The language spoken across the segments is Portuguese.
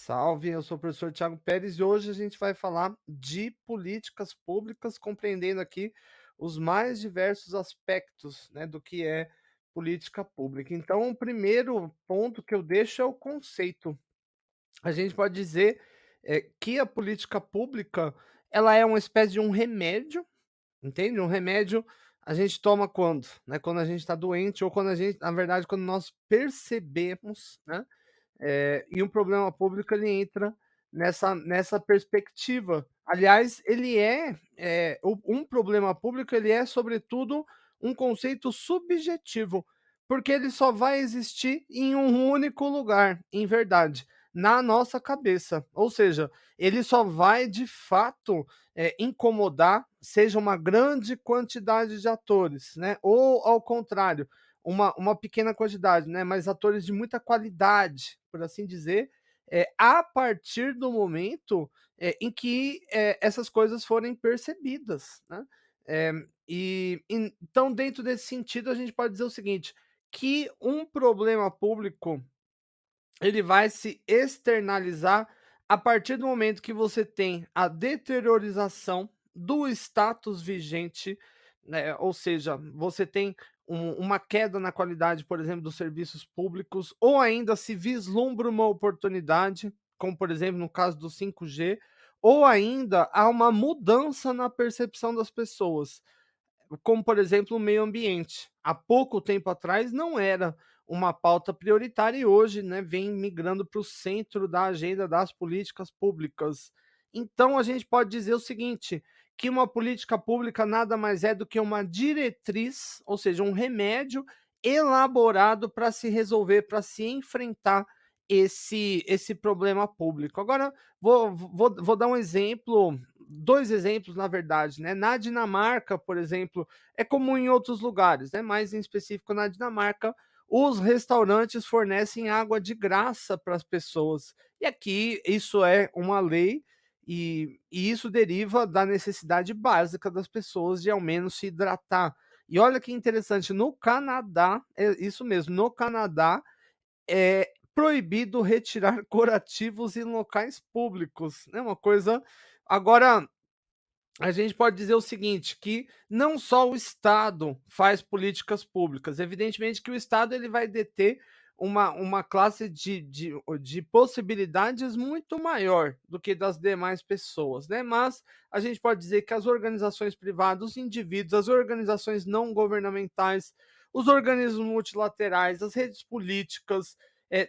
Salve, eu sou o professor Tiago Pérez e hoje a gente vai falar de políticas públicas, compreendendo aqui os mais diversos aspectos, né, do que é política pública. Então, o primeiro ponto que eu deixo é o conceito. A gente pode dizer que a política pública ela é uma espécie de um remédio, entende? Um remédio a gente toma quando? Né, quando a gente está doente ou quando a gente, na verdade, quando nós percebemos, né? E um problema público ele entra nessa perspectiva. Aliás, ele um problema público ele é, sobretudo, um conceito subjetivo, porque ele só vai existir em um único lugar, em verdade, na nossa cabeça. Ou seja, ele só vai de fato, incomodar, seja uma grande quantidade de atores, né, ou ao contrário, uma pequena quantidade, né, mas atores de muita qualidade, por assim dizer, a partir do momento, em que, essas coisas forem percebidas, né. Eh, então dentro desse sentido a gente pode dizer o seguinte, que um problema público ele vai se externalizar a partir do momento que você tem a deteriorização do status vigente, né, ou seja, você tem uma queda na qualidade, por exemplo, dos serviços públicos, ou ainda se vislumbra uma oportunidade, como por exemplo no caso do 5G, ou ainda há uma mudança na percepção das pessoas. Como, por exemplo, o meio ambiente. Há pouco tempo atrás não era uma pauta prioritária e hoje, né, vem migrando para o centro da agenda das políticas públicas. Então a gente pode dizer o seguinte, que uma política pública nada mais é do que uma diretriz, ou seja, um remédio elaborado para se resolver, para se enfrentar esse problema público. Agora, vou dar um exemplo, 2 exemplos, na verdade, né. Na Dinamarca, por exemplo, é comum em outros lugares, né, mas em específico na Dinamarca, os restaurantes fornecem água de graça para as pessoas. E aqui isso é uma lei, e isso deriva da necessidade básica das pessoas de ao menos se hidratar. E olha que interessante, no Canadá, é isso mesmo, no Canadá é proibido retirar curativos em locais públicos, né, uma coisa agora a gente pode dizer o seguinte, que não só o Estado faz políticas públicas, evidentemente que o Estado ele vai deter uma classe de possibilidades muito maior do que das demais pessoas, né, mas a gente pode dizer que as organizações privadas, os indivíduos, as organizações não governamentais, os organismos multilaterais, as redes políticas,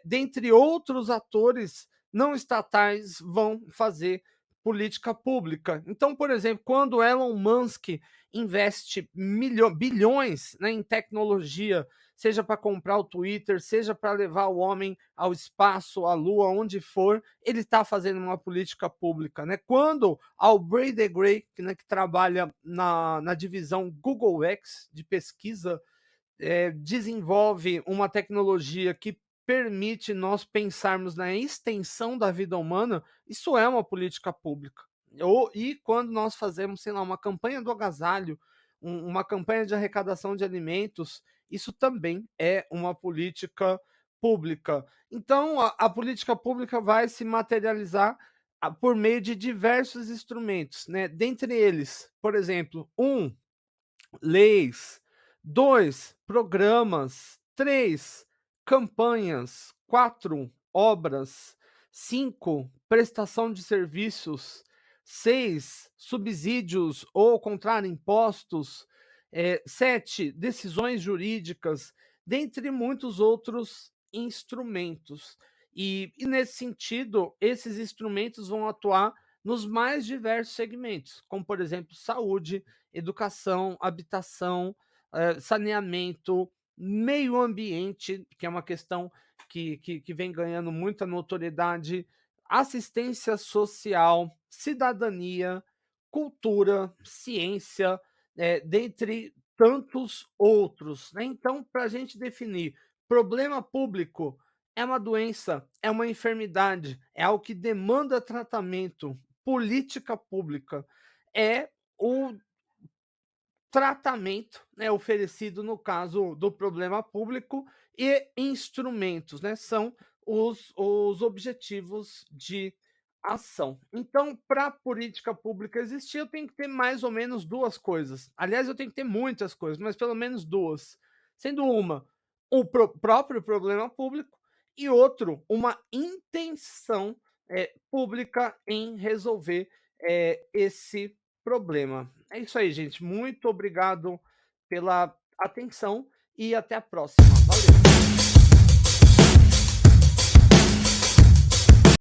dentre outros atores não estatais vão fazer política pública. Então, por exemplo, quando Elon Musk investe bilhões, né, em tecnologia, seja para comprar o Twitter, seja para levar o homem ao espaço, à Lua, onde for, ele está fazendo uma política pública. Né? Quando Aubrey de Grey, que trabalha na divisão Google X de pesquisa, desenvolve uma tecnologia que permite nós pensarmos na extensão da vida humana, isso é uma política pública. E quando nós fazemos, sei lá, uma campanha do agasalho, uma campanha de arrecadação de alimentos, isso também é uma política pública. Então, a política pública vai se materializar por meio de diversos instrumentos, né? Dentre eles, por exemplo, leis, 2 programas, 3 campanhas, 4 obras, 5 prestação de serviços, 6 subsídios ou, ao contrário, impostos, 7 decisões jurídicas, dentre muitos outros instrumentos. E nesse sentido, esses instrumentos vão atuar nos mais diversos segmentos, como, por exemplo, saúde, educação, habitação, saneamento, meio ambiente, que é uma questão que vem ganhando muita notoriedade, assistência social, cidadania, cultura, ciência, dentre tantos outros. Né? Então, para a gente definir problema público, é uma doença, é uma enfermidade, é algo que demanda tratamento, política pública, é o tratamento, né, oferecido no caso do problema público e instrumentos, né, são os objetivos de ação. Então, para a política pública existir, eu tenho que ter mais ou menos 2 coisas. Aliás, eu tenho que ter muitas coisas, mas pelo menos 2. Sendo uma, o próprio problema público e outro, uma intenção, pública em resolver, esse problema. É isso aí, gente. Muito obrigado pela atenção e até a próxima. Valeu.